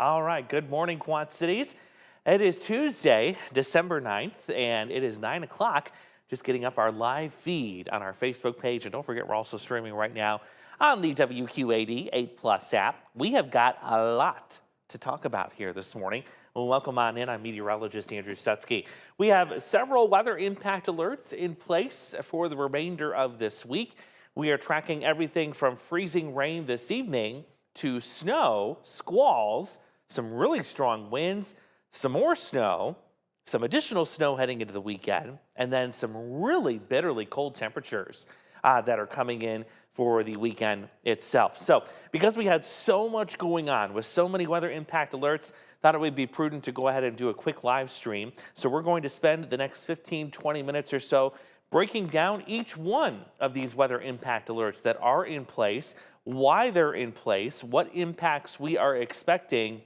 All right, good morning, Quad Cities. It is Tuesday, December 9th, and it is 9 o'clock. Just getting up our live feed on our Facebook page. And don't forget, we're also streaming right now on the WQAD 8 Plus app. We have got a lot to talk about here this morning. Well, welcome on in. I'm meteorologist Andrew Stutzky. We have several weather impact alerts in place for the remainder of this week. We are tracking everything from freezing rain this evening to snow, squalls, some really strong winds, some more snow, some additional snow heading into the weekend, and then some really bitterly cold temperatures that are coming in for the weekend itself. So because we had so much going on with so many weather impact alerts, thought it would be prudent to go ahead and do a quick live stream. So we're going to spend the next 15-20 minutes or so breaking down each one of these weather impact alerts that are in place, why they're in place, what impacts we are expecting,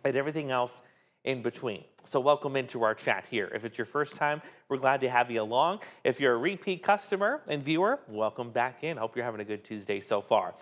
and everything else in between. So welcome into our chat here. If it's your first time, we're glad to have you along. If you're a repeat customer and viewer, welcome back in. Hope you're having a good Tuesday so far.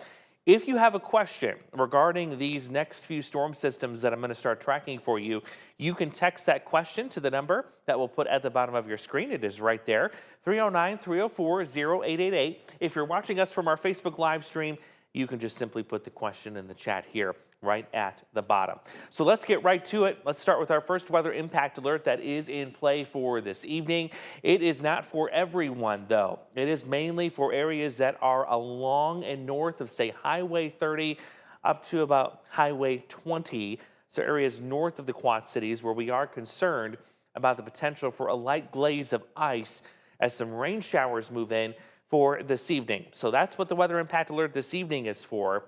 If you have a question regarding these next few storm systems that I'm going to start tracking for you, you can text that question to the number that we'll put at the bottom of your screen. It is right there, 309-304-0888. If you're watching us from our Facebook live stream, you can just simply put the question in the chat here right at the bottom. So let's get right to it. Let's start with our first weather impact alert that is in play for this evening. It is not for everyone, though. It is mainly for areas that are along and north of, say, Highway 30 up to about Highway 20. So areas north of the Quad Cities where we are concerned about the potential for a light glaze of ice as some rain showers move in for this evening. So that's what the weather impact alert this evening is for.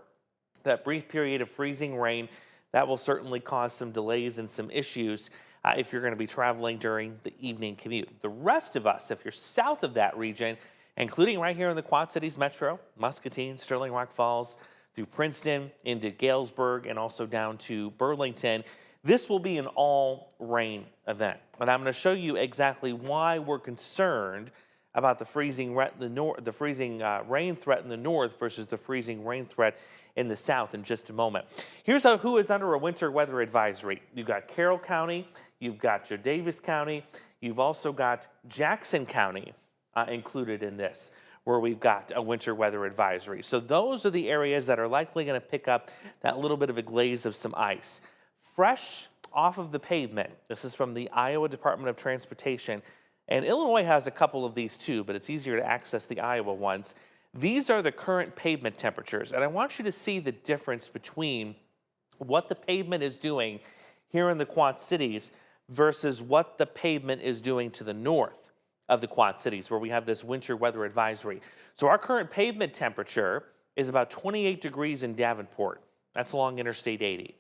That brief period of freezing rain, that will certainly cause some delays and some issues if you're going to be traveling during the evening commute. The rest of us, if you're south of that region, including right here in the Quad Cities Metro, Muscatine, Sterling Rock Falls, through Princeton, into Galesburg, and also down to Burlington, this will be an all-rain event. And I'm going to show you exactly why we're concerned about the freezing rain threat in the north versus the freezing rain threat in the south in just a moment. Here's who is under a winter weather advisory. You've got Carroll County, you've got Davis County, you've also got Jackson County included in this, where we've got a winter weather advisory. So those are the areas that are likely going to pick up that little bit of a glaze of some ice. Fresh off of the pavement, this is from the Iowa Department of Transportation, and Illinois has a couple of these too, but it's easier to access the Iowa ones. These are the current pavement temperatures, and I want you to see the difference between what the pavement is doing here in the Quad Cities versus what the pavement is doing to the north of the Quad Cities, where we have this winter weather advisory. So our current pavement temperature is about 28 degrees in Davenport. That's along Interstate 80.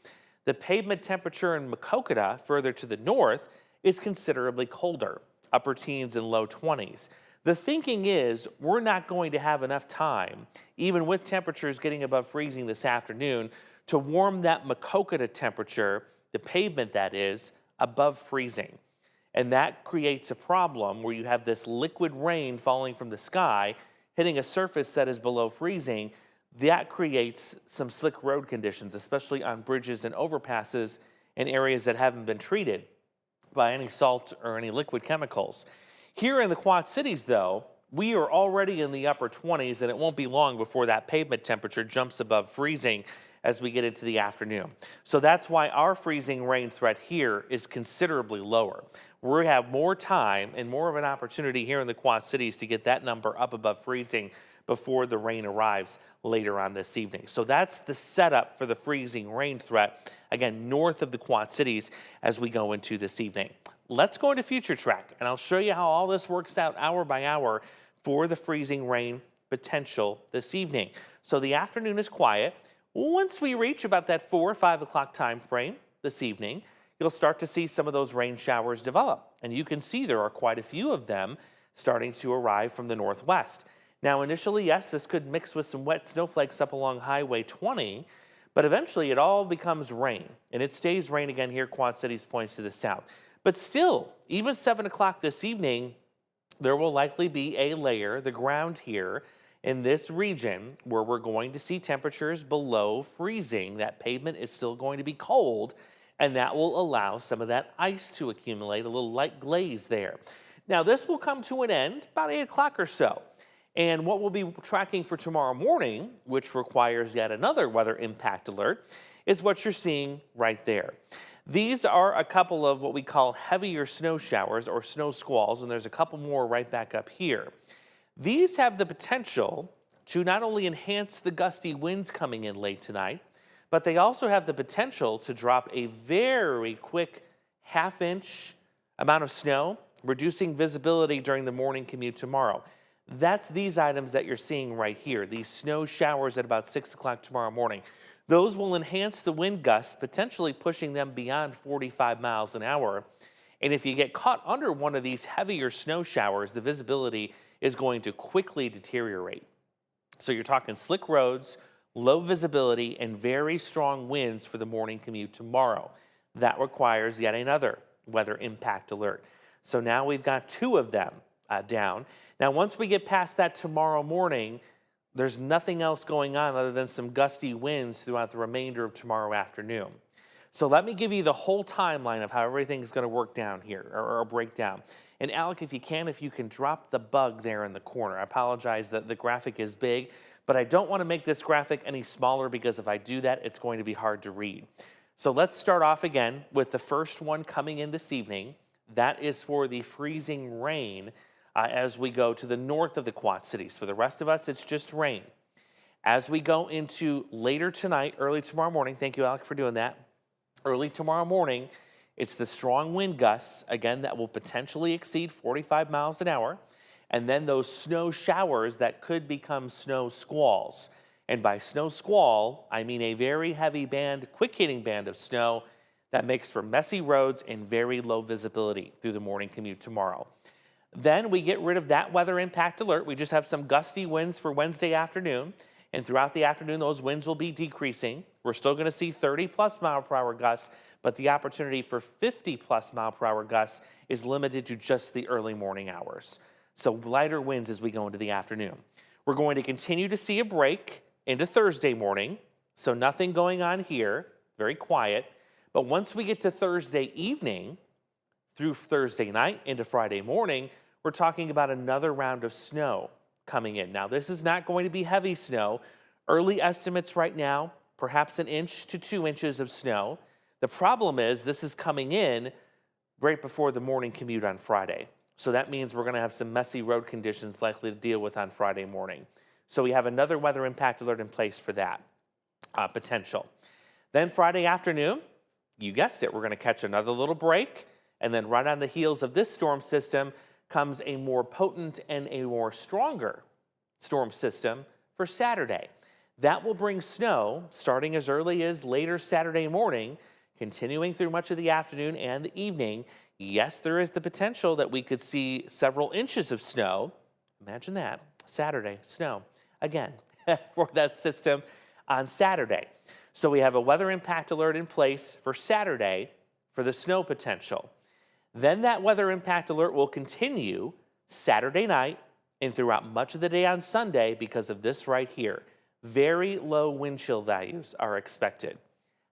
The pavement temperature in Maquoketa, further to the north, is considerably colder, upper teens and low 20s. The thinking is we're not going to have enough time, even with temperatures getting above freezing this afternoon, to warm that Maquoketa temperature, the pavement that is, above freezing. And that creates a problem where you have this liquid rain falling from the sky, hitting a surface that is below freezing. That creates some slick road conditions, especially on bridges and overpasses in areas that haven't been treated by any salt or any liquid chemicals. Here in the Quad Cities, though, we are already in the upper 20s, and it won't be long before that pavement temperature jumps above freezing as we get into the afternoon. So that's why our freezing rain threat here is considerably lower. We have more time and more of an opportunity here in the Quad Cities to get that number up above freezing before the rain arrives later on this evening. So that's the setup for the freezing rain threat, again, north of the Quad Cities as we go into this evening. Let's go into Future Track, and I'll show you how all this works out hour by hour for the freezing rain potential this evening. So the afternoon is quiet. Once we reach about that 4 or 5 o'clock time frame this evening, you'll start to see some of those rain showers develop. And you can see there are quite a few of them starting to arrive from the northwest. Now, initially, yes, this could mix with some wet snowflakes up along Highway 20, but eventually it all becomes rain, and it stays rain again here, Quad Cities points to the south. But still, even 7 o'clock this evening, there will likely be a layer, the ground here, In this region where we're going to see temperatures below freezing, that pavement is still going to be cold, and that will allow some of that ice to accumulate, a little light glaze there. Now, this will come to an end about 8 o'clock or so. And what we'll be tracking for tomorrow morning, which requires yet another weather impact alert, is what you're seeing right there. These are a couple of what we call heavier snow showers or snow squalls, and there's a couple more right back up here. These have the potential to not only enhance the gusty winds coming in late tonight, but they also have the potential to drop a very quick half-inch amount of snow, reducing visibility during the morning commute tomorrow. That's these items that you're seeing right here, these snow showers at about 6 o'clock tomorrow morning. Those will enhance the wind gusts, potentially pushing them beyond 45 miles an hour. And if you get caught under one of these heavier snow showers, the visibility is going to quickly deteriorate. So you're talking slick roads, low visibility, and very strong winds for the morning commute tomorrow. That requires yet another weather impact alert. So now we've got 2 of them down. Now, once we get past that tomorrow morning, there's nothing else going on other than some gusty winds throughout the remainder of tomorrow afternoon. So let me give you the whole timeline of how everything's going to work down here, or break down. And Alec, if you can drop the bug there in the corner. I apologize that the graphic is big, but I don't want to make this graphic any smaller because if I do that, it's going to be hard to read. So let's start off again with the first one coming in this evening. That is for the freezing rain as we go to the north of the Quad Cities. For the rest of us, it's just rain. As we go into later tonight, early tomorrow morning, thank you, Alec, for doing that. Early tomorrow morning, it's the strong wind gusts, again, that will potentially exceed 45 miles an hour, and then those snow showers that could become snow squalls. And by snow squall, I mean a very heavy band, quick-hitting band of snow that makes for messy roads and very low visibility through the morning commute tomorrow. Then we get rid of that weather impact alert. We just have some gusty winds for Wednesday afternoon. And throughout the afternoon, those winds will be decreasing. We're still going to see 30-plus mile-per-hour gusts, but the opportunity for 50-plus mile-per-hour gusts is limited to just the early morning hours. So lighter winds as we go into the afternoon. We're going to continue to see a break into Thursday morning, so nothing going on here, very quiet. But once we get to Thursday evening, through Thursday night into Friday morning, we're talking about another round of snow coming in. Now, this is not going to be heavy snow. Early estimates right now, perhaps 1 inch to 2 inches of snow. The problem is this is coming in right before the morning commute on Friday. So that means we're going to have some messy road conditions likely to deal with on Friday morning. So we have another weather impact alert in place for that potential. Then Friday afternoon, you guessed it, we're going to catch another little break. And then right on the heels of this storm system comes a more potent and a more stronger storm system for Saturday. That will bring snow starting as early as later Saturday morning, continuing through much of the afternoon and the evening. Yes, there is the potential that we could see several inches of snow. Imagine that, Saturday, snow again for that system on Saturday. So we have a weather impact alert in place for Saturday for the snow potential. Then that weather impact alert will continue Saturday night and throughout much of the day on Sunday because of this right here. Very low wind chill values are expected.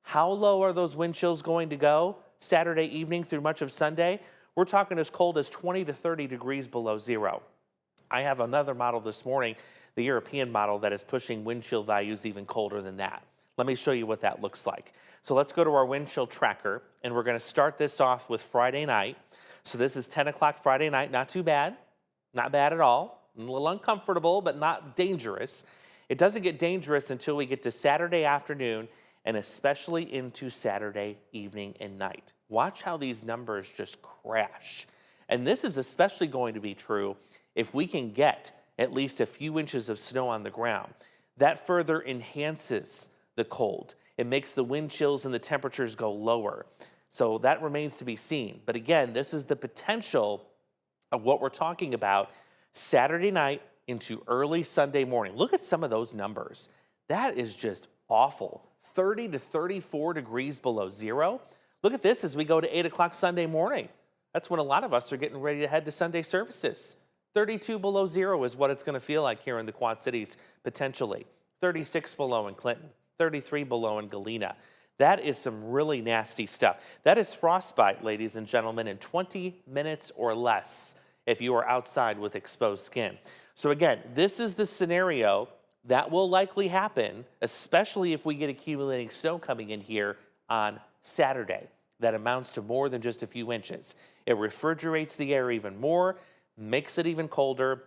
How low are those wind chills going to go Saturday evening through much of Sunday? We're talking as cold as 20 to 30 degrees below zero. I have another model this morning, the European model, that is pushing wind chill values even colder than that. Let me show you what that looks like. So let's go to our wind chill tracker, and we're going to start this off with Friday night. So this is 10 o'clock Friday night, not too bad, not bad at all. A little uncomfortable, but not dangerous. It doesn't get dangerous until we get to Saturday afternoon and especially into Saturday evening and night. Watch how these numbers just crash. And this is especially going to be true if we can get at least a few inches of snow on the ground. That further enhances the cold. It makes the wind chills and the temperatures go lower. So that remains to be seen. But again, this is the potential of what we're talking about Saturday night into early Sunday morning. Look at some of those numbers. That is just awful. 30 to 34 degrees below zero. Look at this as we go to 8 o'clock Sunday morning. That's when a lot of us are getting ready to head to Sunday services. 32 below zero is what it's going to feel like here in the Quad Cities, potentially. 36 below in Clinton, 33 below in Galena. That is some really nasty stuff. That is frostbite, ladies and gentlemen, in 20 minutes or less if you are outside with exposed skin. So again, this is the scenario that will likely happen, especially if we get accumulating snow coming in here on Saturday. That amounts to more than just a few inches. It refrigerates the air even more, makes it even colder.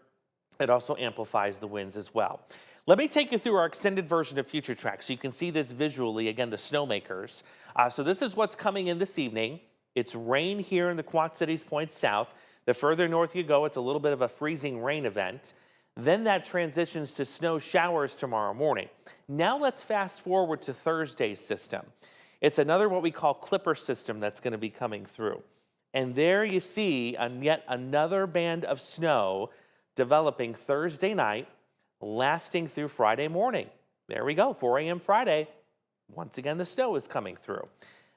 It also amplifies the winds as well. Let me take you through our extended version of Future Track so you can see this visually, again, the snowmakers. So this is what's coming in this evening. It's rain here in the Quad Cities points south. The further north you go, it's a little bit of a freezing rain event. Then that transitions to snow showers tomorrow morning. Now let's fast forward to Thursday's system. It's another what we call clipper system that's going to be coming through. And there you see yet another band of snow developing Thursday night, lasting through Friday morning. There we go, 4 a.m. Friday. Once again, the snow is coming through.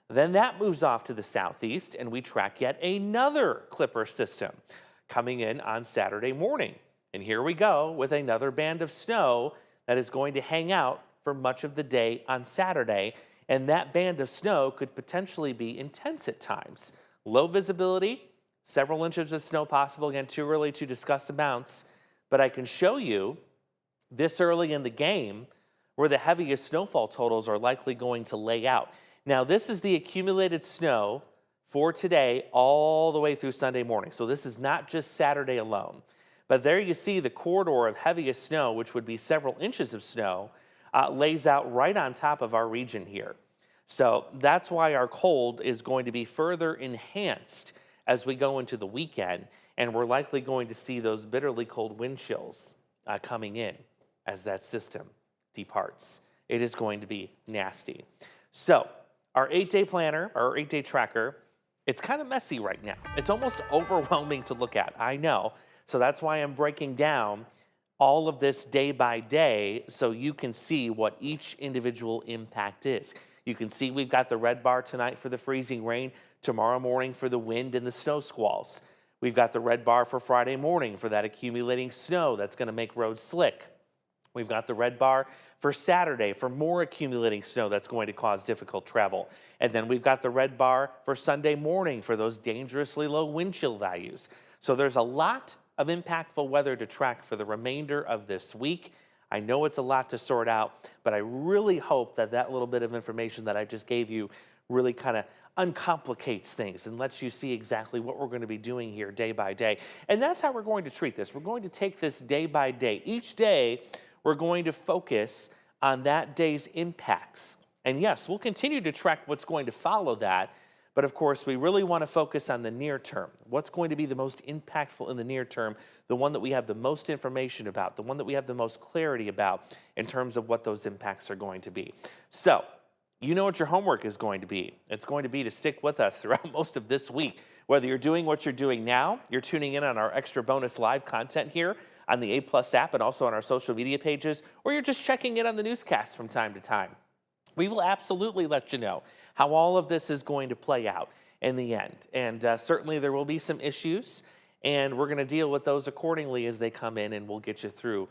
Then that moves off to the southeast, and we track yet another clipper system coming in on Saturday morning. And here we go with another band of snow that is going to hang out for much of the day on Saturday. And that band of snow could potentially be intense at times. Low visibility, several inches of snow possible. Again, too early to discuss amounts. But I can show you this early in the game where the heaviest snowfall totals are likely going to lay out. Now, this is the accumulated snow for today all the way through Sunday morning. So this is not just Saturday alone. But there you see the corridor of heaviest snow, which would be several inches of snow, lays out right on top of our region here. So that's why our cold is going to be further enhanced as we go into the weekend, and we're likely going to see those bitterly cold wind chills coming in as that system departs. It is going to be nasty. So our 8-day planner, our 8-day tracker, it's kind of messy right now. It's almost overwhelming to look at, I know. So that's why I'm breaking down all of this day by day so you can see what each individual impact is. You can see we've got the red bar tonight for the freezing rain, tomorrow morning for the wind and the snow squalls. We've got the red bar for Friday morning for that accumulating snow that's going to make roads slick. We've got the red bar for Saturday for more accumulating snow that's going to cause difficult travel. And then we've got the red bar for Sunday morning for those dangerously low wind chill values. So there's a lot of impactful weather to track for the remainder of this week. I know it's a lot to sort out, but I really hope that that little bit of information that I just gave you really kind of uncomplicates things and lets you see exactly what we're going to be doing here day by day. And that's how we're going to treat this. We're going to take this day by day. Each day, we're going to focus on that day's impacts. And yes, we'll continue to track what's going to follow that. But of course, we really want to focus on the near term. What's going to be the most impactful in the near term, the one that we have the most information about, the one that we have the most clarity about in terms of what those impacts are going to be. So, you know what your homework is going to be. It's going to be to stick with us throughout most of this week. Whether you're doing what you're doing now, you're tuning in on our extra bonus live content here on the A+ app and also on our social media pages, or you're just checking in on the newscasts from time to time. We will absolutely let you know how all of this is going to play out in the end. And certainly there will be some issues, and we're going to deal with those accordingly as they come in, and we'll get you through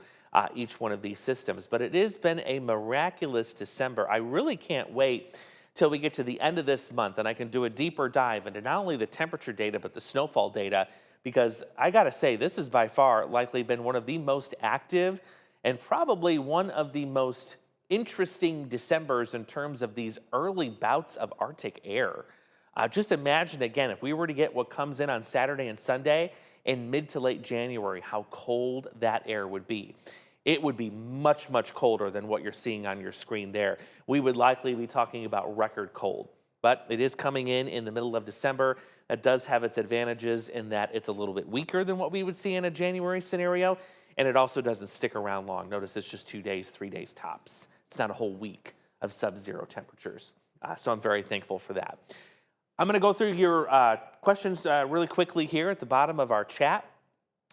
each one of these systems. But it has been a miraculous December. I really can't wait till we get to the end of this month and I can do a deeper dive into not only the temperature data, but the snowfall data, because I got to say, this has by far likely been one of the most active and probably one of the most interesting Decembers in terms of these early bouts of Arctic air. Just imagine, again, if we were to get what comes in on Saturday and Sunday in mid to late January, how cold that air would be. It would be much, much colder than what you're seeing on your screen there. We would likely be talking about record cold. But it is coming in the middle of December. That does have its advantages in that it's a little bit weaker than what we would see in a January scenario. And it also doesn't stick around long. Notice it's just 2 days, 3 days tops. It's not a whole week of sub-zero temperatures. So I'm very thankful for that. I'm going to go through your questions really quickly here at the bottom of our chat.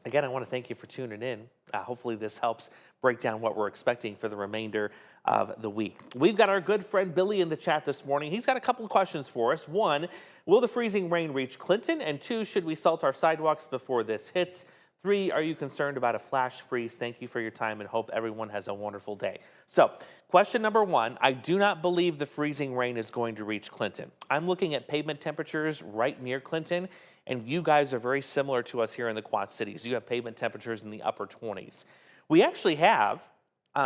Again, I want to thank you for tuning in. Hopefully this helps break down what we're expecting for the remainder of the week. We've got our good friend Billy in the chat this morning. He's got a couple of questions for us. One, will the freezing rain reach Clinton? And two, should we salt our sidewalks before this hits? 3, are you concerned about a flash freeze? Thank you for your time and hope everyone has a wonderful day. So, question number 1, I do not believe the freezing rain is going to reach Clinton. I'm looking at pavement temperatures right near Clinton, and you guys are very similar to us here in the Quad Cities. You have pavement temperatures in the upper 20s. We actually have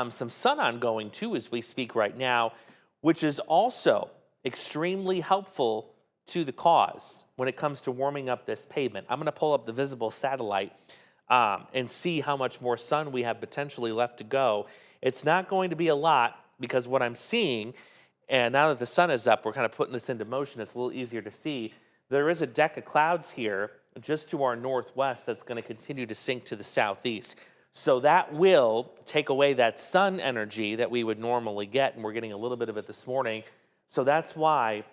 some sun ongoing too as we speak right now, which is also extremely helpful to the cause when it comes to warming up this pavement. I'm going to pull up the visible satellite and see how much more sun we have potentially left to go. It's not going to be a lot because what I'm seeing, and now that the sun is up, we're kind of putting this into motion, it's a little easier to see. There is a deck of clouds here just to our northwest that's going to continue to sink to the southeast. So that will take away that sun energy that we would normally get, and we're getting a little bit of it this morning. So that's why,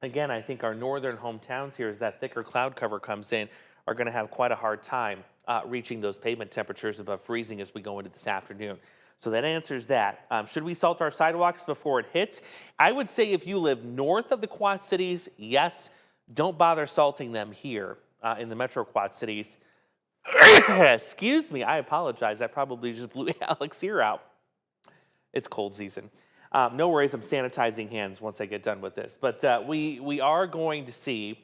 again, I think our northern hometowns here, as that thicker cloud cover comes in, are going to have quite a hard time reaching those pavement temperatures above freezing as we go into this afternoon. So that answers that. Should we salt our sidewalks before it hits? I would say if you live north of the Quad Cities, yes. Don't bother salting them here in the Metro Quad Cities. Excuse me, I apologize. I probably just blew Alex's ear out. It's cold season. No worries, I'm sanitizing hands once I get done with this. But we are going to see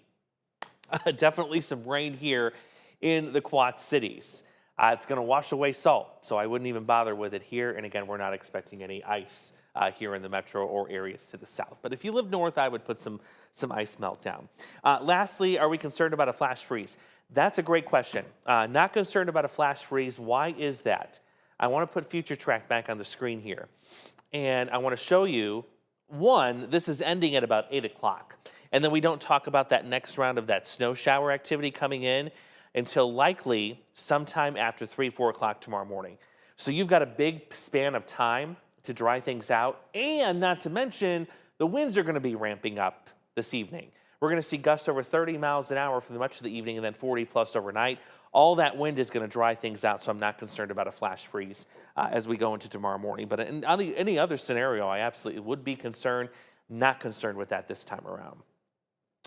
definitely some rain here in the Quad Cities. It's going to wash away salt, so I wouldn't even bother with it here. And again, we're not expecting any ice here in the metro or areas to the south. But if you live north, I would put some ice melt down. Lastly, are we concerned about a flash freeze? That's a great question. Not concerned about a flash freeze. Why is that? I want to put Future Track back on the screen here. And I want to show you, one, this is ending at about 8 o'clock. And then we don't talk about that next round of that snow shower activity coming in until likely sometime after 3, 4 o'clock tomorrow morning. So you've got a big span of time to dry things out. And not to mention, the winds are going to be ramping up this evening. We're going to see gusts over 30 miles an hour for much of the evening and then 40 plus overnight. All that wind is going to dry things out, so I'm not concerned about a flash freeze as we go into tomorrow morning. But in any other scenario, I absolutely would be concerned, not concerned with that this time around.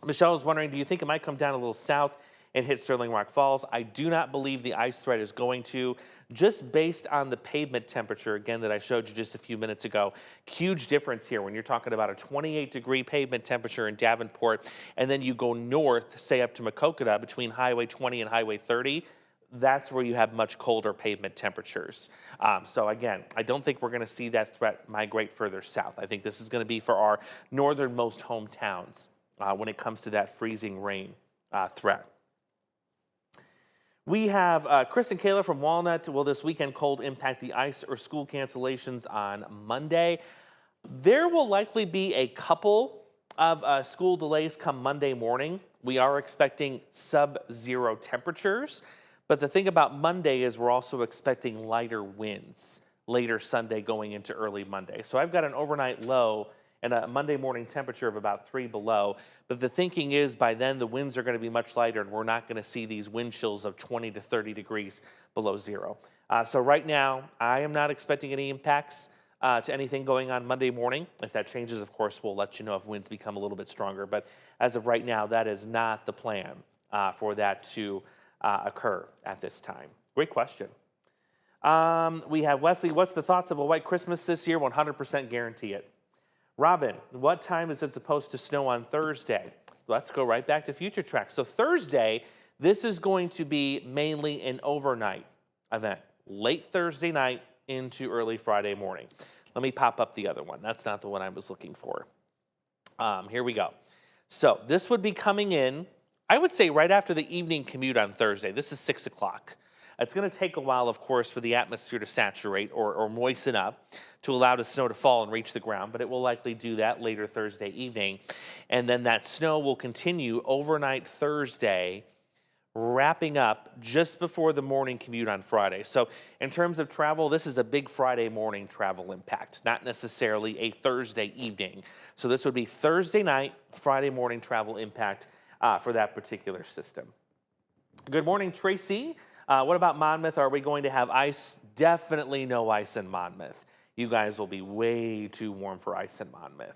Michelle is wondering, do you think it might come down a little south and hit Sterling Rock Falls? I do not believe the ice threat is going to, just based on the pavement temperature, again, that I showed you just a few minutes ago. Huge difference here when you're talking about a 28-degree pavement temperature in Davenport, and then you go north, say up to Maquoketa, between Highway 20 and Highway 30, that's where you have much colder pavement temperatures. So again, I don't think we're going to see that threat migrate further south. I think this is going to be for our northernmost hometowns when it comes to that freezing rain threat. We have Chris and Kayla from Walnut. Will this weekend cold impact the ice or school cancellations on Monday? There will likely be a couple of school delays come Monday morning. We are expecting sub-zero temperatures. But the thing about Monday is we're also expecting lighter winds later Sunday going into early Monday. So I've got an overnight low and a Monday morning temperature of about 3 below. But the thinking is by then the winds are going to be much lighter and we're not going to see these wind chills of 20 to 30 degrees below zero. So right now, I am not expecting any impacts to anything going on Monday morning. If that changes, of course, we'll let you know if winds become a little bit stronger. But as of right now, that is not the plan for that to occur at this time. Great question. We have Wesley, what's the thoughts of a white Christmas this year? 100% guarantee it. Robin, what time is it supposed to snow on Thursday? Let's go right back to Future Track. So Thursday, this is going to be mainly an overnight event. Late Thursday night into early Friday morning. Let me pop up the other one. That's not the one I was looking for. Here we go. So this would be coming in, I would say right after the evening commute on Thursday. This is 6 o'clock. It's going to take a while, of course, for the atmosphere to saturate or moisten up to allow the snow to fall and reach the ground, but it will likely do that later Thursday evening. And then that snow will continue overnight Thursday, wrapping up just before the morning commute on Friday. So in terms of travel, this is a big Friday morning travel impact, not necessarily a Thursday evening. So this would be Thursday night, Friday morning travel impact for that particular system. Good morning, Tracy. What about Monmouth? Are we going to have ice? Definitely no ice in Monmouth. You guys will be way too warm for ice in Monmouth.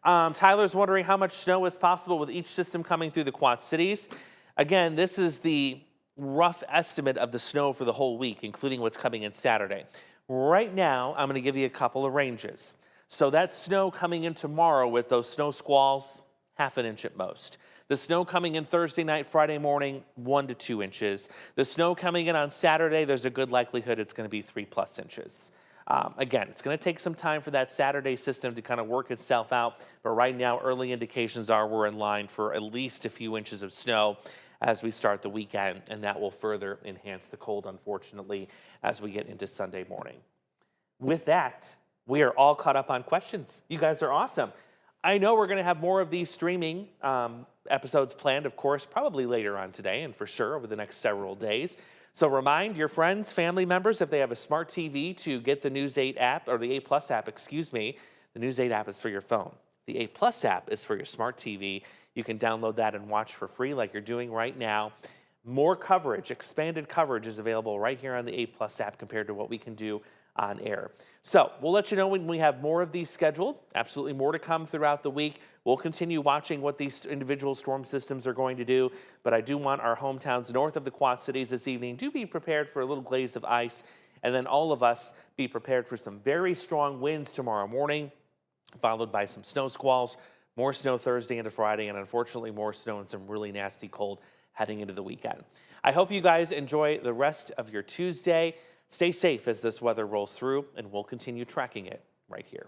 Tyler's wondering how much snow is possible with each system coming through the Quad Cities. Again, this is the rough estimate of the snow for the whole week, including what's coming in Saturday. Right now, I'm going to give you a couple of ranges. So that snow coming in tomorrow with those snow squalls, half an inch at most. The snow coming in Thursday night, Friday morning, 1 to 2 inches. The snow coming in on Saturday, there's a good likelihood it's going to be 3+ inches. Again, it's going to take some time for that Saturday system to kind of work itself out, but right now early indications are we're in line for at least a few inches of snow as we start the weekend, and that will further enhance the cold, unfortunately, as we get into Sunday morning. With that, we are all caught up on questions. You guys are awesome. I know we're going to have more of these streaming episodes planned, of course, probably later on today and for sure over the next several days. So remind your friends, family members, if they have a smart TV, to get the News 8 app, or the 8 Plus app, excuse me. The News 8 app is for your phone. The 8 Plus app is for your smart TV. You can download that and watch for free like you're doing right now. More coverage, expanded coverage is available right here on the 8 Plus app compared to what we can do on air. So we'll let you know when we have more of these scheduled. Absolutely more to come throughout the week. We'll continue watching what these individual storm systems are going to do, but I do want our hometowns north of the Quad Cities this evening to be prepared for a little glaze of ice, and then all of us be prepared for some very strong winds tomorrow morning, followed by some snow squalls, more snow Thursday into Friday, and unfortunately more snow and some really nasty cold heading into the weekend. I hope you guys enjoy the rest of your Tuesday. Stay safe as this weather rolls through, and we'll continue tracking it right here.